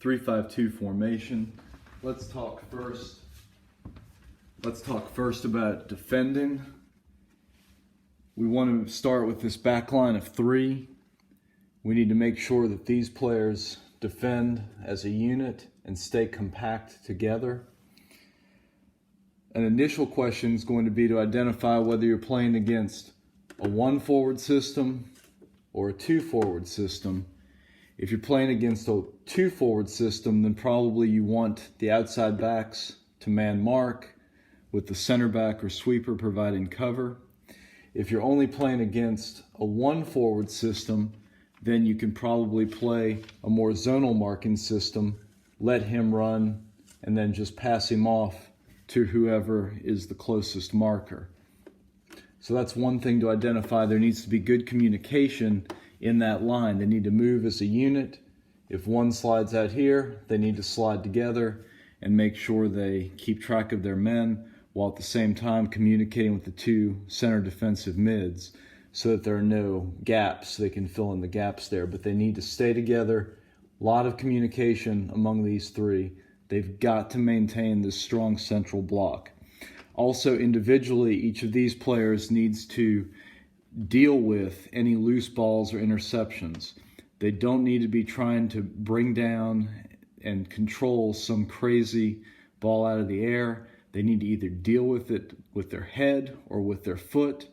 3-5-2 formation. Let's talk first about defending. We want to start with this back line of three. We need to make sure that these players defend as a unit and stay compact together. An initial question is going to be to identify whether you're playing against a 1-forward system or a 2-forward system. If you're playing against a 2-forward system, then probably you want the outside backs to man mark, with the center back or sweeper providing cover. If you're only playing against a 1-forward system, then you can probably play a more zonal marking system, let him run, and then just pass him off to whoever is the closest marker. So that's one thing to identify. There needs to be good communication in that line. They need to move as a unit. If one slides out here, they need to slide together and make sure they keep track of their men, while at the same time communicating with the two center defensive mids so that there are no gaps. They can fill in the gaps there, but they need to stay together. A lot of communication among these three. They've got to maintain this strong central block. Also, individually, each of these players needs to deal with any loose balls or interceptions. They don't need to be trying to bring down and control some crazy ball out of the air. They need to either deal with it with their head or with their foot.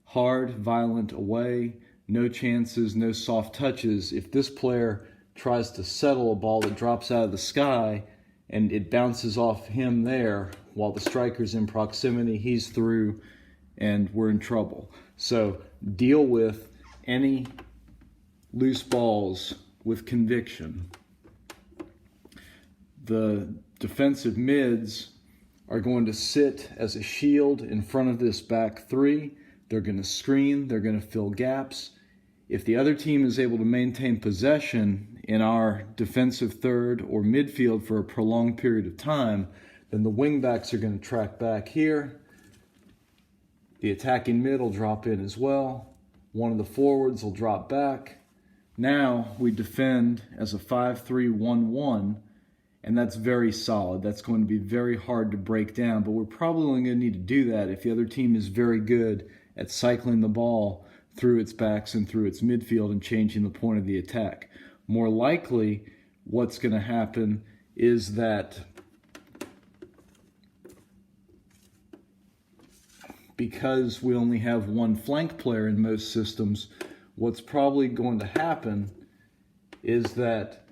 Hard, violent, away, no chances, no soft touches. If this player tries to settle a ball that drops out of the sky and it bounces off him there while the striker's in proximity, he's through and we're in trouble. So deal with any loose balls with conviction. The defensive mids are going to sit as a shield in front of this back three. They're going to screen, they're going to fill gaps. If the other team is able to maintain possession in our defensive third or midfield for a prolonged period of time, then the wingbacks are going to track back here. The attacking mid will drop in as well. One of the forwards will drop back. Now we defend as a 5-3-1-1, and that's very solid. That's going to be very hard to break down, but we're probably only going to need to do that if the other team is very good at cycling the ball through its backs and through its midfield and changing the point of the attack. More likely, what's going to happen is that because we only have one flank player in most systems, what's probably going to happen is that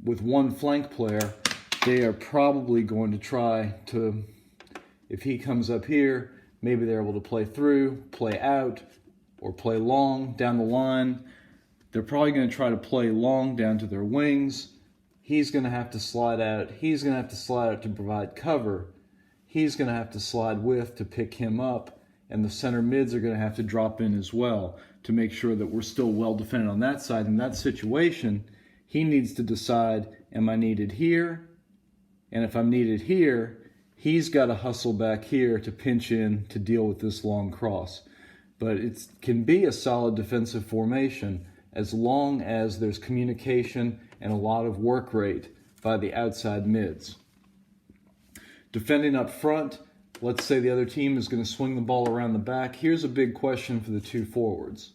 with one flank player, they are probably going to try to, if he comes up here, maybe they're able to play through, play out, or play long down the line. They're probably going to try to play long down to their wings. He's going to have to slide out. He's going to have to slide out to provide cover. He's going to have to slide with to pick him up. And the center mids are going to have to drop in as well to make sure that we're still well defended on that side. In that situation, he needs to decide, am I needed here? And if I'm needed here, he's got to hustle back here to pinch in to deal with this long cross. But it can be a solid defensive formation as long as there's communication and a lot of work rate by the outside mids. Defending up front, let's say the other team is going to swing the ball around the back. Here's a big question for the two forwards.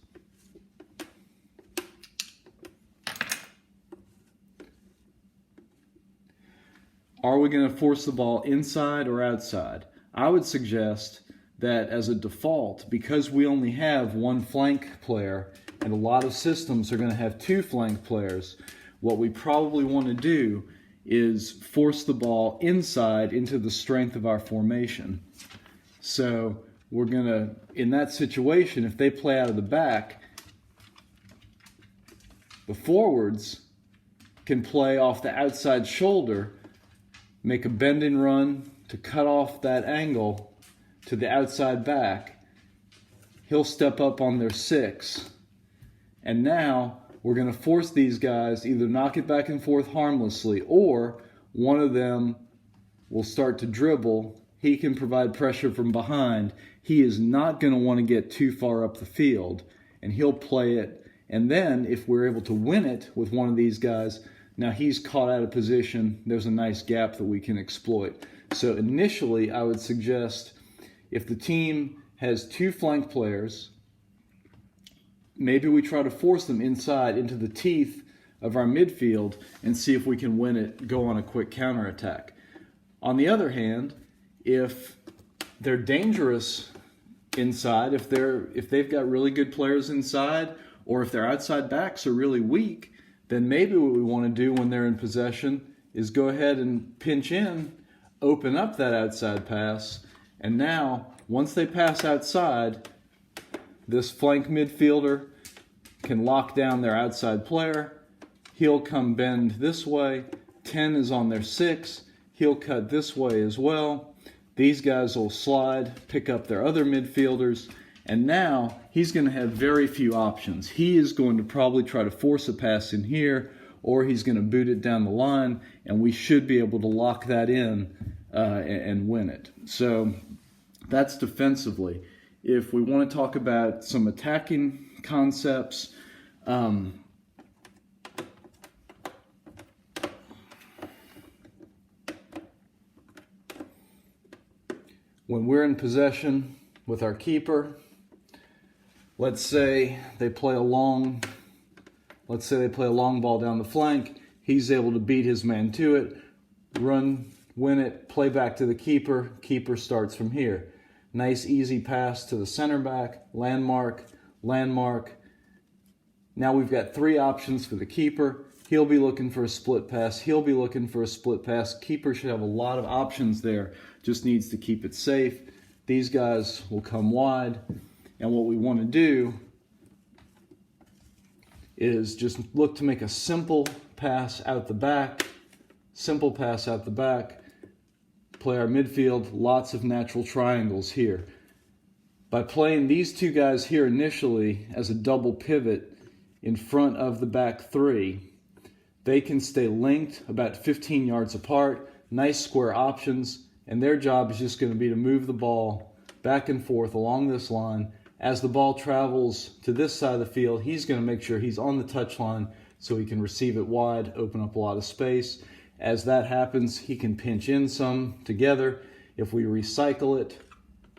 Are we going to force the ball inside or outside? I would suggest that as a default, because we only have one flank player and a lot of systems are going to have two flank players, what we probably want to do is force the ball inside into the strength of our formation. So we're going to, in that situation, if they play out of the back, the forwards can play off the outside shoulder, make a bending run to cut off that angle to the outside back. He'll step up on their 6. And now we're going to force these guys either knock it back and forth harmlessly, or one of them will start to dribble. He can provide pressure from behind. He is not going to want to get too far up the field, and he'll play it. And then if we're able to win it with one of these guys, Now he's caught out of position. There's a nice gap that we can exploit. So initially, I would suggest if the team has 2 flank players, maybe we try to force them inside into the teeth of our midfield and see if we can win it, go on a quick counterattack. On the other hand, if they're dangerous inside, if they've got really good players inside, or if their outside backs are really weak, then maybe what we want to do when they're in possession is go ahead and pinch in, open up that outside pass, and now once they pass outside, this flank midfielder can lock down their outside player. He'll come bend this way. 10 is on their 6. He'll cut this way as well. These guys will slide, pick up their other midfielders, and now he's going to have very few options. He is going to probably try to force a pass in here, or he's going to boot it down the line, and we should be able to lock that in and win it. So that's defensively. If we want to talk about some attacking concepts, when we're in possession with our keeper, let's say they play a long ball down the flank, he's able to beat his man to it, run, win it, play back to the keeper, keeper starts from here. Nice easy pass to the center back, landmark. Now we've got 3 options for the keeper. He'll be looking for a split pass. He'll be looking for a split pass. Keeper should have a lot of options there. Just needs to keep it safe. These guys will come wide. And what we want to do is just look to make a simple pass out the back. Play our midfield. Lots of natural triangles here. By playing these 2 guys here initially as a double pivot in front of the back 3, they can stay linked about 15 yards apart, nice square options, and their job is just going to be to move the ball back and forth along this line. As the ball travels to this side of the field, he's going to make sure he's on the touchline so he can receive it wide, open up a lot of space. As that happens, he can pinch in some together. If we recycle it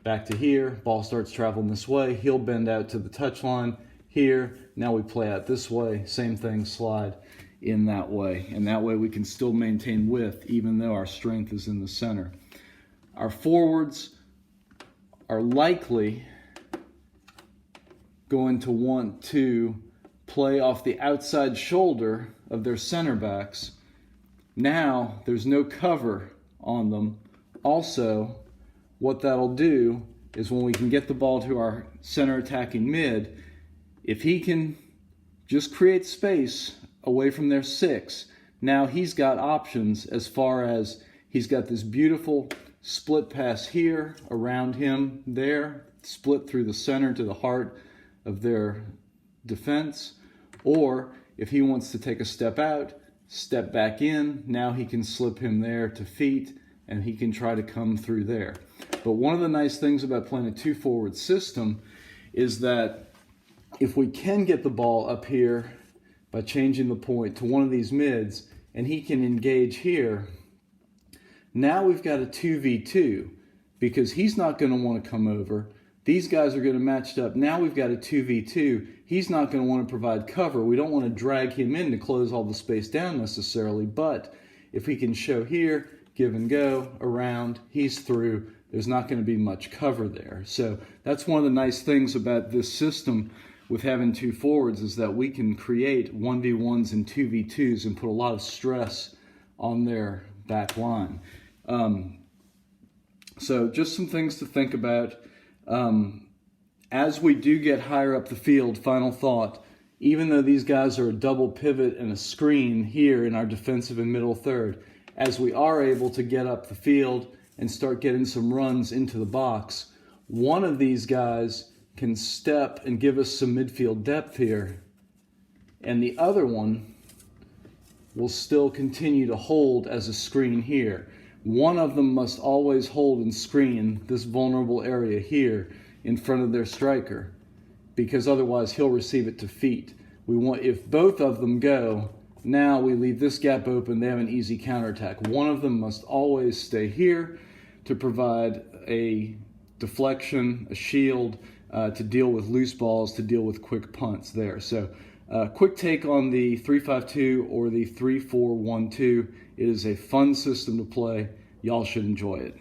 back to here, ball starts traveling this way, he'll bend out to the touchline here. Now we play out this way, same thing, slide in that way. And that way we can still maintain width even though our strength is in the center. Our forwards are likely going to want to play off the outside shoulder of their center backs. Now there's no cover on them. Also, what that'll do is when we can get the ball to our center attacking mid, if he can just create space away from their 6, now he's got options as far as he's got this beautiful split pass here around him there, split through the center to the heart of their defense. Or if he wants to take a step out, step back in, now he can slip him there to feet and he can try to come through there. But one of the nice things about playing a 2-forward system is that if we can get the ball up here by changing the point to one of these mids and he can engage here, now we've got a 2v2 because he's not going to want to come over. These guys are going to match up. Now we've got a 2v2. He's not going to want to provide cover. We don't want to drag him in to close all the space down necessarily, but if we can show here, give and go, around, he's through, there's not going to be much cover there. So that's one of the nice things about this system with having 2 forwards is that we can create 1v1s and 2v2s and put a lot of stress on their back line. So just some things to think about. As we do get higher up the field, final thought, even though these guys are a double pivot and a screen here in our defensive and middle third, as we are able to get up the field and start getting some runs into the box, one of these guys can step and give us some midfield depth here, and the other one will still continue to hold as a screen here. One of them must always hold and screen this vulnerable area here in front of their striker, because otherwise he'll receive it to feet. We want, if both of them go, Now we leave this gap open. They have an easy counterattack. One of them must always stay here to provide a deflection, a shield, to deal with loose balls, to deal with quick punts there. So quick take on the 3-5-2 or the 3-4-1-2. It is a fun system to play. Y'all should enjoy it.